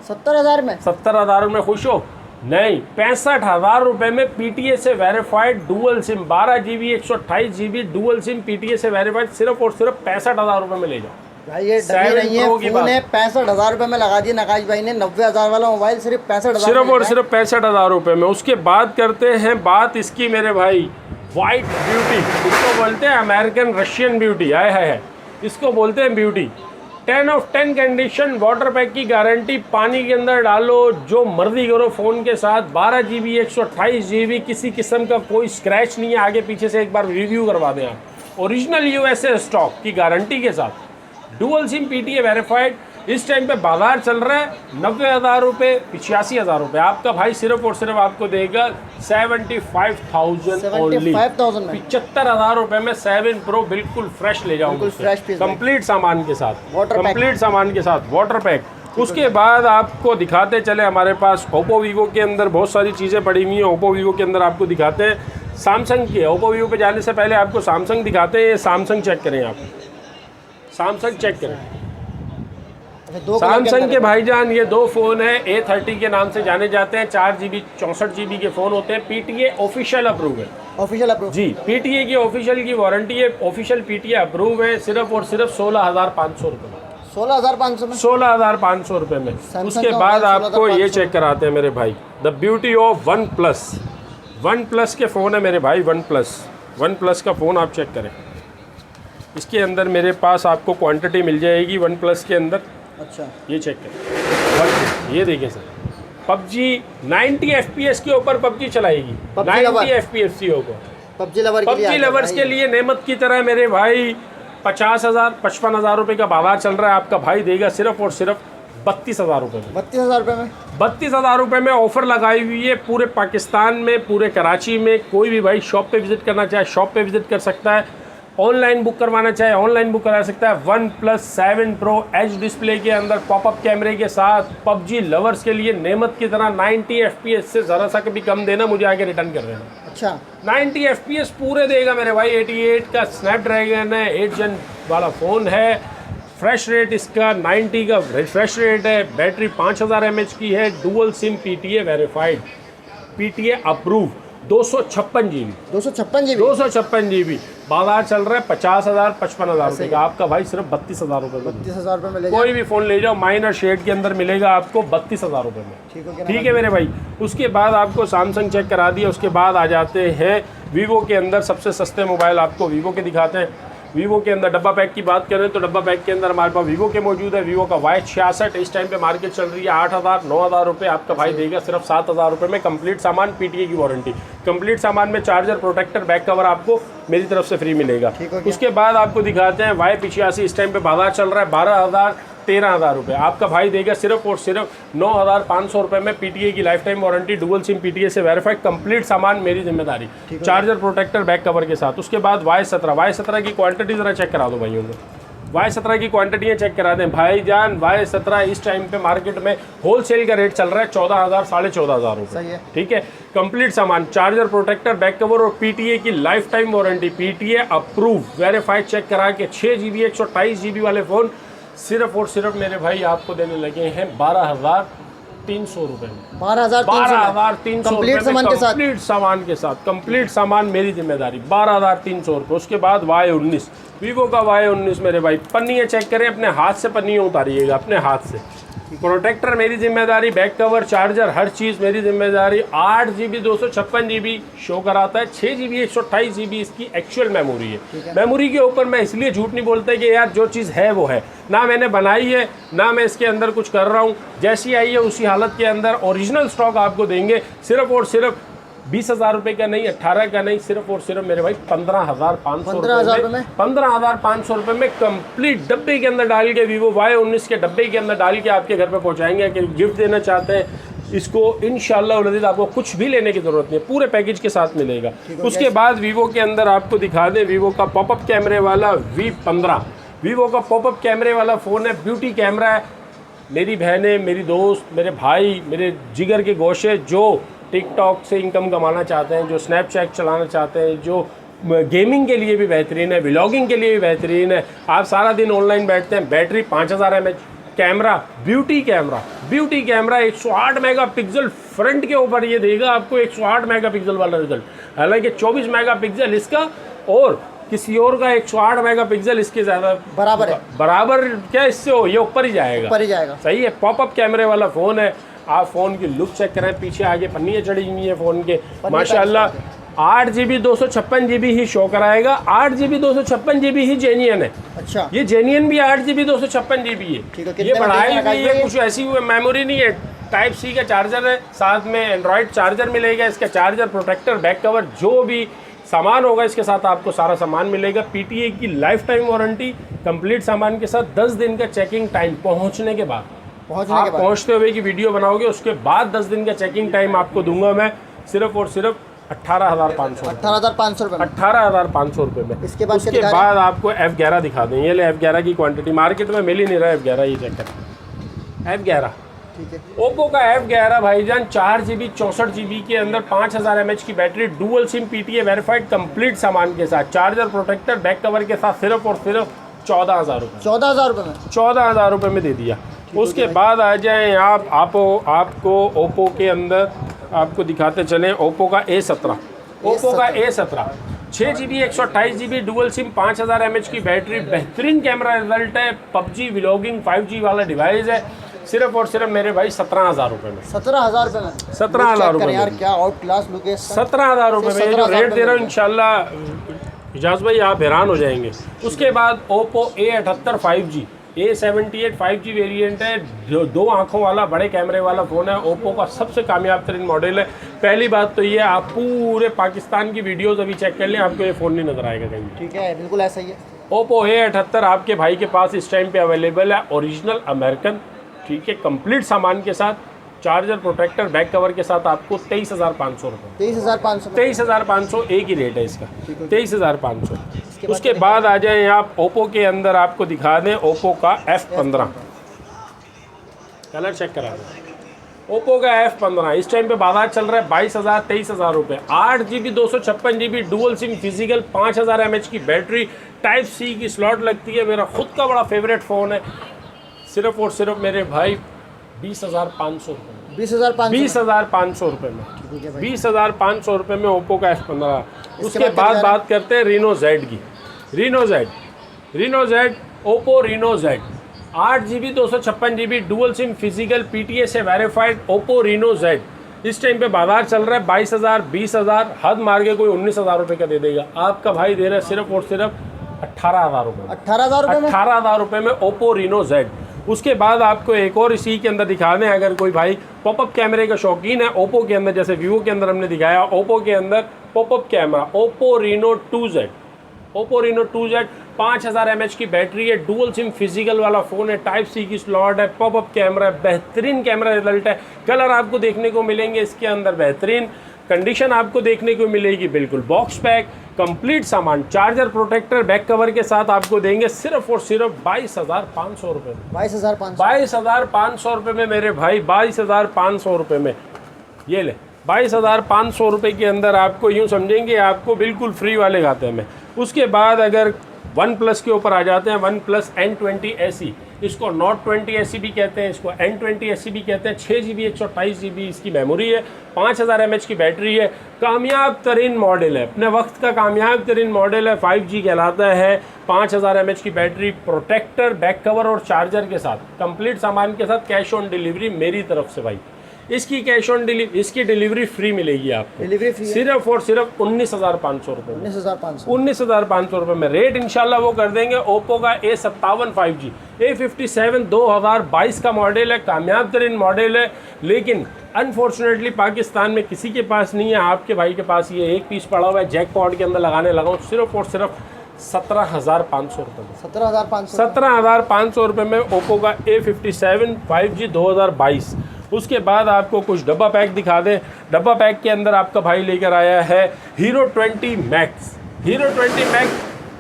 70,000 में? 70,000 में खुश हो? नहीं, 65,000 रुपये में PTA से verified dual SIM 12 GB 128 GB dual SIM PTA से वेरीफाइड सिर्फ और सिर्फ 65,000 रुपये में ले जाओ भाई। ये डमी नहीं है, फ़ोन है 65,000 रुपये में लगा दिया नकाश भाई ने। 90,000 वाला मोबाइल सिर्फ 65,000 सिर्फ और सिर्फ 65,000 रुपये में। उसके बाद करते हैं बात इसकी मेरे भाई वाइट ब्यूटी, इसको बोलते हैं अमेरिकन रशियन ब्यूटी। आए है इसको बोलते हैं beauty. 10 of 10 condition, water pack की गारंटी। पानी के अंदर डालो, जो मर्जी करो फ़ोन के साथ। 12 GB 128 GB, किसी किस्म का कोई स्क्रैच नहीं है आगे पीछे से। एक बार रिव्यू करवा दें आप। ओरिजिनल USA स्टॉक की गारंटी के साथ, डुअल सिम PTA वेरीफाइड। इस टाइम पे बाजार चल रहा है 90,000 रुपये, 85,000 रुपये। आपका भाई सिर्फ और सिर्फ आपको देगा 75,000 ओनली। 75,000 रुपये में 7 प्रो बिल्कुल फ्रेश ले जाऊंगा, कंप्लीट सामान के साथ, कंप्लीट सामान के साथ वाटर पैक। उसके बाद आपको दिखाते चले हमारे पास ओप्पो वीवो के अंदर बहुत सारी चीज़ें पड़ी हुई हैं। ओप्पो वीवो के अंदर आपको दिखाते हैं सैमसंग के। ओप्पो वीवो पे जाने से पहले आपको सैमसंग दिखाते हैं। सैमसंग चेक करें, आप सैमसंग चेक करें। सैमसंग के भाईजान ये दो फ़ोन है, A30 के नाम से जाने जाते हैं। 4 GB 64 GB के फ़ोन होते हैं। PTA ऑफिशियल अप्रूव है, ऑफिशियल अप्रूव जी। PTA की ऑफिशियल की वारंटी है, ऑफिशियल PTA अप्रूव है। सिर्फ और सिर्फ 16,500 रुपये में, 16,500 में, 16,500 रुपये में। उसके बाद आपको ये चेक कराते हैं मेरे भाई the beauty of one plus के फ़ोन है मेरे भाई। वन प्लस का फ़ोन आप चेक करें। इसके अंदर मेरे पास आपको क्वांटिटी मिल जाएगी वन प्लस के अंदर। अच्छा, ये चेक करें, ये देखिए सर, PUBG 90 FPS के ऊपर PUBG चलाएगी। 90 FPS के ऊपर PUBG लवर्स के लिए नेमत की तरह मेरे भाई। 50,000 55,000 रुपये का बाजार चल रहा है। आपका भाई देगा सिर्फ और सिर्फ 32,000 रुपये में। 32,000 रुपये में, 32,000 रुपये में ऑफ़र लगाई हुई है पूरे पाकिस्तान में, पूरे कराची में। कोई भी भाई शॉप पे विज़िट करना चाहे शॉप पे विज़िट कर सकता है, ऑनलाइन बुक करवाना चाहे ऑनलाइन बुक करा सकता है। One plus 7 pro H display के अंदर पॉपअप कैमरे के साथ PUBG लवर्स के लिए नेमत की तरह 90 FPS से ज़रा सा कभी कम देना, मुझे आके रिटर्न कर देना। अच्छा, 90 FPS पूरे देगा मेरे भाई। 88 का स्नैपड्रैगन है, 8 Gen वाला फ़ोन है। फ्रेश रेट इसका 90 का फ्रेश रेट है। बैटरी 5000 mAh की है। Dual SIM PTA verified, PTA approve. 256 GB बाजार चल रहा है 50,000 55,000 रुपये का। आपका भाई सिर्फ 32,000 रुपये में, 32,000 रुपये में कोई भी फ़ोन ले जाओ माइनर शेड के अंदर मिलेगा आपको 32,000 रुपये में। ठीक है मेरे भाई। उसके बाद आपको सैमसंग चेक करा दिया। उसके बाद आ जाते हैं वीवो के अंदर। सबसे सस्ते मोबाइल आपको वीवो के दिखाते हैं। वीवो के अंदर डब्बा पैक की बात करें तो डब्बा पैक के अंदर हमारे पास वीवो के मौजूद है। वीवो का Y66 इस टाइम पे मार्केट चल रही है 8,000-9,000 रुपये, आपका भाई देगा सिर्फ 7,000 रुपये में। कंप्लीट सामान PTA की वारंटी, कंप्लीट सामान में चार्जर, प्रोटेक्टर, बैक कवर आपको मेरी तरफ से फ्री मिलेगा। उसके बाद आपको दिखाते हैं Y85 इस टाइम पे बाजार चल रहा है 12,000-13,000 रुपये, आपका भाई देगा सिर्फ और सिर्फ 9,500 रुपये में। PTA की life time warranty, dual SIM PTA से वेरीफाइड, कंप्लीट सामान मेरी जिम्मेदारी, चार्जर, प्रोटेक्टर, बैक कवर के साथ। उसके बाद Y17 की क्वांटिटी ज़रा चेक करा दो भाइयों को, Y17 की क्वांटिटी चेक करा दें भाईजान। Y17 इस टाइम पे मार्केट में होलसेल का रेट चल रहा है 14,000-14,500 रुपये, ठीक है। कंप्लीट सामान, चार्जर, प्रोटेक्टर, बैक कवर और PTA की life time warranty, PTA approve, verified, check करा के 6 GB 128 GB वाले फ़ोन सिर्फ और सिर्फ मेरे भाई आपको देने लगे हैं 12,300 रुपये में। 12,300 कंप्लीट सामान के साथ, कंप्लीट सामान के साथ, कंप्लीट सामान मेरी जिम्मेदारी, 12,300 रुपये। उसके बाद Y19, वीवो का Y19 मेरे भाई, पन्नियाँ चेक करें, अपने हाथ से पन्नियाँ उतारिएगा, अपने हाथ से। प्रोटेक्टर मेरी जिम्मेदारी, बैक कवर, चार्जर, हर चीज़ मेरी जिम्मेदारी। 8 GB 256 GB शो कराता है, 6 GB 128 GB इसकी एक्चुअल मेमोरी है। मेमोरी के ऊपर मैं इसलिए झूठ नहीं बोलता कि यार जो चीज़ है वो है, ना मैंने बनाई है ना मैं इसके अंदर कुछ कर रहा हूँ, जैसी आई है उसी हालत के अंदर ओरिजिनल स्टॉक आपको देंगे। सिर्फ और सिर्फ 20,000 रुपये का नहीं, 18 का नहीं, सिर्फ और सिर्फ मेरे भाई 15,500 रुपये में, 15,500 रुपये में कंप्लीट डब्बे के अंदर डाल के, वीवो Y19 के डब्बे के अंदर डाल के आपके घर पे पहुंचाएंगे। कि गिफ्ट देना चाहते हैं इसको, इंशाल्लाह उल अज़ीज़ आपको कुछ भी लेने की ज़रूरत नहीं है, पूरे पैकेज के साथ मिलेगा। उसके बाद वीवो के अंदर आपको दिखा दें, वीवो का पॉपअप कैमरे वाला V15, वीवो का पॉपअप कैमरे वाला फ़ोन है, ब्यूटी कैमरा है। मेरी बहनें, मेरी दोस्त, मेरे भाई, मेरे जिगर के गोशे जो टिकटॉक से इनकम कमाना चाहते हैं, जो स्नैपचैट चलाना चाहते हैं, जो गेमिंग के लिए भी बेहतरीन है, व्लॉगिंग के लिए भी बेहतरीन है, आप सारा दिन ऑनलाइन बैठते हैं, battery 5000 mAh, camera beauty camera 108 megapixel front के ऊपर ये देगा आपको 108 मेगापिक्सल वाला रिजल्ट, हालांकि 24 मेगापिक्सल इसका और किसी और का 108 मेगापिक्सल इसके ज़्यादा बराबर है, बराबर क्या इससे हो, ये ऊपर ही जाएगा, सही है। पॉपअप कैमरे वाला फ़ोन है, आप फ़ोन की लुक चेक करें, पीछे आगे पन्नियाँ चढ़ी हुई हैं फ़ोन के, माशाल्लाह। 8 GB 256 GB ही शो कराएगा, 8 GB 256 GB ही जेन्युइन है। अच्छा, ये जेन्युइन भी 8 GB 256 GB है, ये बढ़ाई हुई है, कुछ ऐसी मेमोरी नहीं है। टाइप C का चार्जर है, साथ में एंड्रॉयड चार्जर मिलेगा, इसका चार्जर, प्रोटेक्टर, बैक कवर, जो भी सामान होगा इसके साथ आपको सारा सामान मिलेगा। PTA की लाइफ टाइम वारंटी, कंप्लीट सामान के साथ 10 दिन का चेकिंग टाइम पहुँचने के बाद, आप पहुंचते हुए की वीडियो बनाओगे उसके बाद 10 दिन का चेकिंग टाइम आपको दूंगा मैं, सिर्फ और सिर्फ 18,500 रुपये में। इसके बाद आपको F11 दिखा दें, ये ले F11 की क्वांटिटी मार्केट में मिल ही नहीं रहा है। F11 ये चेक करें, F11 ठीक है। ओप्पो का F11 भाईजान 4 GB 64 GB के अंदर 5000 mAh की battery, dual SIM PTA verified, complete सामान के साथ, चार्जर, प्रोटेक्टर, बैक कवर के साथ, सिर्फ और सिर्फ 14,000 रुपये, 14,000 रुपये में दे दिया। उसके बाद आ जाएं आपको ओप्पो के अंदर आपको दिखाते चलें ओप्पो का A17, 6 GB 128 GB dual SIM, 5000 mAh की बैटरी, बेहतरीन कैमरा रिजल्ट है, PUBG व्लॉगिंग 5G वाला डिवाइस है, सिर्फ और सिर्फ मेरे भाई 17,000 रुपये में, 17,000 रुपये में, 17,000 रुपये यार क्या आउट क्लास लुक है। 17,000 रुपये में जो रेट दे रहा हूँ इंशाल्लाह इजाज़ भाई आप हैरान हो जाएंगे। उसके बाद Oppo A78 5G, A78 5G variant है, जो 2 आँखों वाला बड़े कैमरे वाला फ़ोन है, ओप्पो का सबसे कामयाब तरीन मॉडल है। पहली बात तो ये, आप पूरे पाकिस्तान की वीडियोस अभी चेक कर लें, आपको ये फ़ोन नहीं नज़र आएगा कहीं। ठीक है, बिल्कुल ऐसा ही है। ओप्पो A78 आपके भाई के पास इस टाइम पे अवेलेबल है, ओरिजिनल अमेरिकन, ठीक है, कंप्लीट सामान के साथ, चार्जर, प्रोटेक्टर, बैक कवर के साथ आपको 23,500 रुपये, 23,500 एक ही रेट है इसका, 23,500। उसके बाद आ जाएं आप ओप्पो के अंदर, आपको दिखा दें ओप्पो का F15, कलर चेक करा दें। ओप्पो का F15 इस टाइम पे बाजार चल रहा है 22,000 23,000 रुपये, 8 GB 256 GB dual sim physical, 5000 mAh की बैटरी, टाइप C की स्लॉट लगती है, मेरा खुद का बड़ा फेवरेट फ़ोन है, सिर्फ और सिर्फ मेरे भाई 20,500 रुपये, 20,500 रुपये में, 20,500 रुपये में ओप्पो का F15। उसके बाद बात करते हैं रीनो Z की, Reno Z Oppo Reno Z 8 GB 256 GB dual sim physical PTA से वेरीफाइड ओप्पो रीनो Z इस टाइम पे बाजार चल रहा है 22,000 20,000, हद मार के कोई 19,000 रुपये का दे देगा। आपका भाई दे रहा है सिर्फ और सिर्फ 18,000 रुपये में। 18,000 रुपये में 18,000 रुपये में ओप्पो रीनो जेड। उसके बाद आपको एक और इसी के अंदर दिखा दें, अगर कोई भाई पॉपअप कैमरे का शौकीन है, ओप्पो के अंदर जैसे वीवो के अंदर हमने दिखाया, ओप्पो के अंदर popup camera Oppo Reno 2Z। Oppo Reno 2Z 5000 mAh की बैटरी है, डुअल सिम फिजिकल वाला फ़ोन है, टाइप सी की स्लॉट है, पॉपअप कैमरा है, बेहतरीन कैमरा रिजल्ट है, कलर आपको देखने को मिलेंगे इसके अंदर बेहतरीन, कंडीशन आपको देखने को मिलेगी बिल्कुल बॉक्स पैक, कंप्लीट सामान, चार्जर प्रोटेक्टर बैक कवर के साथ आपको देंगे सिर्फ और सिर्फ 22,500 रुपये में। 22,500 रुपये में मेरे भाई, 22,500 रुपये में ये ले। 22,500 रुपये के अंदर आपको यूँ समझेंगे आपको बिल्कुल फ्री वाले खाते में। उसके बाद अगर वन प्लस के ऊपर आ जाते हैं, वन प्लस N20 SE, इसको नोट 20 SE भी कहते हैं, इसको N20 SE भी कहते हैं। 6GB 128GB इसकी मेमोरी है, 5000 mAh की बैटरी है, कामयाब तरीन मॉडल है, अपने वक्त का कामयाब तरीन मॉडल है, 5G कहलाता है, 5000 mAh की बैटरी, प्रोटेक्टर, बैक कवर और चार्जर के साथ, कंप्लीट सामान के साथ, कैश ऑन डिलीवरी मेरी तरफ से भाई। इसकी कैश ऑन डिलीवरी, इसकी डिलीवरी फ्री मिलेगी आपको, डिलीवरी फ्री सिर्फ और सिर्फ 19,500 रुपये में। 19,500 रुपये में रेट इंशाल्लाह वो कर देंगे। ओप्पो का A57 5G, A57 2022 का मॉडल है, कामयाब तरीन मॉडल है, लेकिन अनफॉर्चुनेटली पाकिस्तान में किसी के पास नहीं है। आपके भाई के पास ये एक पीस पड़ा हुआ है, जैकपॉट के अंदर लगाने लगा हूँ, सिर्फ और सिर्फ 17,500 रुपये में। 17,500 रुपये में ओप्पो का A57 5G 2022। उसके बाद आपको कुछ डब्बा पैक दिखा दें। डब्बा पैक के अंदर आपका भाई लेकर आया है hero 20 max. Hero 20 max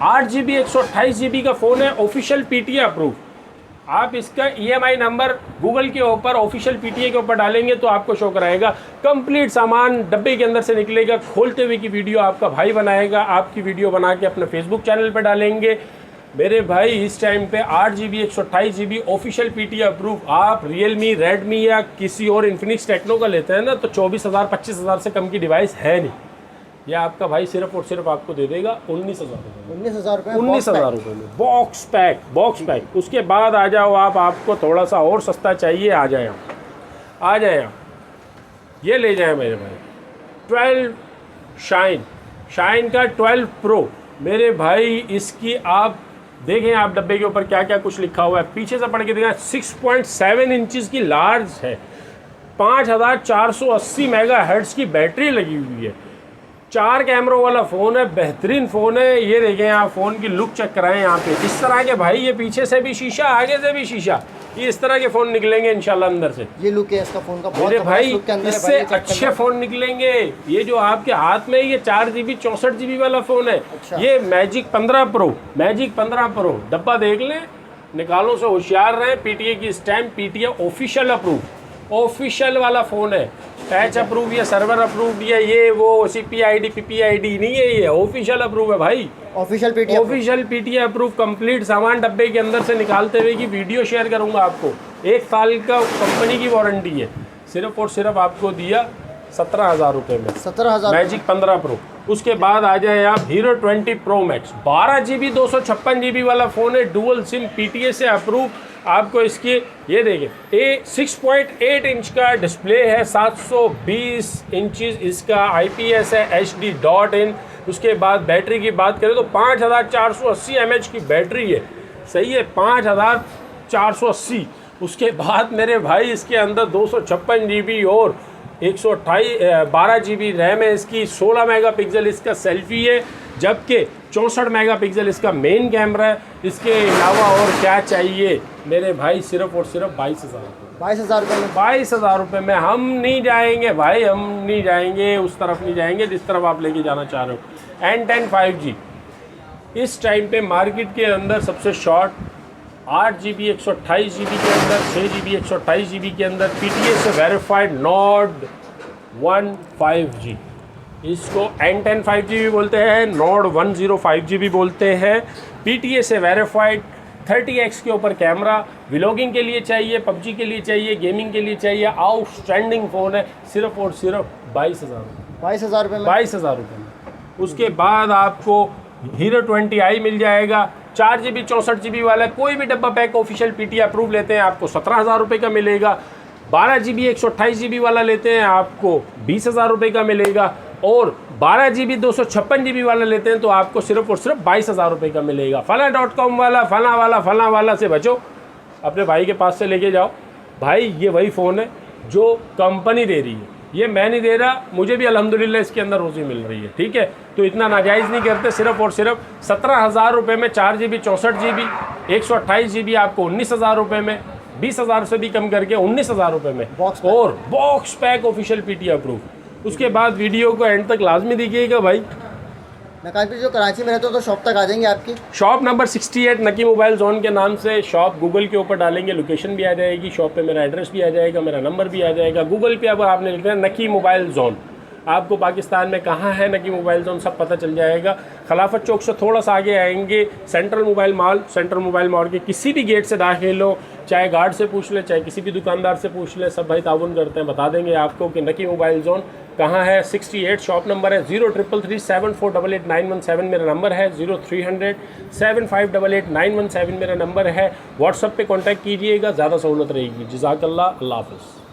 8GB 128GB का फ़ोन है, ऑफिशियल PTA अप्रूव। आप इसका EMI नंबर गूगल के ऊपर ऑफिशियल PTA के ऊपर डालेंगे तो आपको शो कराएगा। कंप्लीट सामान डब्बे के अंदर से निकलेगा, खोलते हुए की वीडियो आपका भाई बनाएगा, आपकी वीडियो बना के अपने फेसबुक चैनल पर डालेंगे। मेरे भाई इस टाइम पे 8GB 128GB official PTA approve. आप रियलमी, रेडमी या किसी और इन्फिनिक्स टेक्नो का लेते हैं ना तो 24,000 25,000 से कम की डिवाइस है नहीं। यह आपका भाई सिर्फ और सिर्फ आपको दे देगा 19,000 रुपये। 19,000 रुपये में बॉक्स पैक। उसके बाद आ जाओ आपको थोड़ा सा और सस्ता चाहिए, आ जाए आप ये ले जाए मेरे भाई 12 शाइन का 12 प्रो। मेरे भाई इसकी आप देखें, आप डब्बे के ऊपर क्या क्या कुछ लिखा हुआ है, पीछे से पढ़ के देखें। 6.7 इंचज़ की लार्ज है, 5480 मेगाहर्ट्ज़ की बैटरी लगी हुई है, 4 कैमरों वाला फ़ोन है, बेहतरीन फ़ोन है। ये देखें आप फ़ोन की लुक चेक कराएं यहाँ पे, इस तरह के भाई, ये पीछे से भी शीशा, आगे से भी शीशा, ये इस तरह के फ़ोन निकलेंगे इंशाल्लाह अंदर से। ये लुक है इसका फ़ोन का, मेरे भाई इससे अच्छे फ़ोन निकलेंगे। ये जो आपके हाथ में ये 4GB 64GB वाला फ़ोन है, ये मैजिक 15 प्रो। डब्बा देख लें, निकालो से होशियार रहें। PTA की stamp, PTA official approve, official वाला फ़ोन है, टैच अप्रूव या सर्वर अप्रूव या ये वो CPID PPID नहीं है, ये ऑफिशियल अप्रूव है भाई, ऑफिशियल PTA अप्रूव। कंप्लीट सामान डब्बे के अंदर से निकालते हुए की वीडियो शेयर करूंगा आपको। 1 साल का कंपनी की वारंटी है, सिर्फ और सिर्फ आपको दिया 17,000 रुपये में, 17,000 मैजिक 15 प्रो। उसके बाद आ जाए आप hero 20 pro max, 12GB 256GB वाला फ़ोन है, डुअल सिम, PTA से अप्रूव। आपको इसकी ये देखिए 6.8 इंच का डिस्प्ले है, 720 इंचज़ इसका IPS है, HD.in। उसके बाद बैटरी की बात करें तो 5480 mAh की बैटरी है, सही है, 5480। उसके बाद मेरे भाई इसके अंदर 256GB और 12GB रैम है इसकी, 16 मेगापिक्सल इसका सेल्फी है, जबकि 64 मेगापिक्सल इसका मेन कैमरा है। इसके अलावा और क्या चाहिए मेरे भाई, सिर्फ और सिर्फ 22,000 रुपये में हम नहीं जाएंगे भाई, हम नहीं जाएंगे उस तरफ, नहीं जाएंगे जिस तरफ आप लेके जाना चाह रहे हो। N10 5G इस टाइम पे मार्केट के अंदर सबसे शॉर्ट, 8GB 128GB के अंदर, 6GB 128GB के अंदर, PTA से वेरीफाइड नॉड 1 5G, इसको N10 5G भी बोलते हैं, नॉड 10 5G भी बोलते हैं। PTA से वेरीफाइड 30x के ऊपर कैमरा, व्लॉगिंग के लिए चाहिए, PUBG के लिए चाहिए, गेमिंग के लिए चाहिए, आउटस्टैंडिंग फ़ोन है, सिर्फ और सिर्फ 22,000 रुपये में। उसके बाद आपको हीरो 20i मिल जाएगा, 4GB 64GB वाला, कोई भी डब्बा पैक ऑफिशियल PTA अप्रूव लेते हैं आपको 17,000 रुपये का मिलेगा। 12GB 128GB वाला लेते हैं आपको 20,000 रुपये का मिलेगा। और 12 GB 256 GB वाला लेते हैं तो आपको सिर्फ और सिर्फ 22,000 रुपये का मिलेगा। फला.com वाला फला वाला से बचो, अपने भाई के पास से लेके जाओ। भाई ये वही फ़ोन है जो कंपनी दे रही है, ये मैं नहीं दे रहा, मुझे भी अल्हम्दुलिल्लाह इसके अंदर रोज़ी मिल रही है, ठीक है। तो इतना नाजायज़ नहीं करते। सिर्फ और सिर्फ 17,000 रुपये में 4 GB 64 GB 128 GB आपको 19,000 रुपये में, 20,000 से भी कम करके 19,000 रुपये में और box pack official PTA approve. उसके बाद वीडियो को एंड तक लाजमी देखिएगा भाई। नकाश भाई जो कराची में रहते हो तो शॉप तक आ जाएंगे आपकी? शॉप नंबर 68 नकी मोबाइल जोन के नाम से शॉप गूगल के ऊपर डालेंगे, लोकेशन भी आ जाएगी, शॉप पे मेरा एड्रेस भी आ जाएगा, मेरा नंबर भी आ जाएगा। गूगल पे अब आपने लिखना है नकी मोबाइल जोन, आपको पाकिस्तान में कहाँ है नकी मोबाइल जोन सब पता चल जाएगा। खिलाफत चौक से थोड़ा सा आगे आएंगे, सेंट्रल मोबाइल मॉल के किसी भी गेट से दाखिल हो, चाहे गार्ड से पूछ ले, चाहे किसी भी दुकानदार से पूछ ले, सब भाई ताउन करते हैं, बता देंगे आपको कि नकी मोबाइल जोन कहाँ है। 68 शॉप नंबर है। 033374889117 मेरा नंबर है। 030075889117 मेरा नंबर है। व्हाट्सएप पे कांटेक्ट कीजिएगा, ज़्यादा सहूलत रहेगी। जज़ाकल्लाह, अल्लाह हाफ़िज़।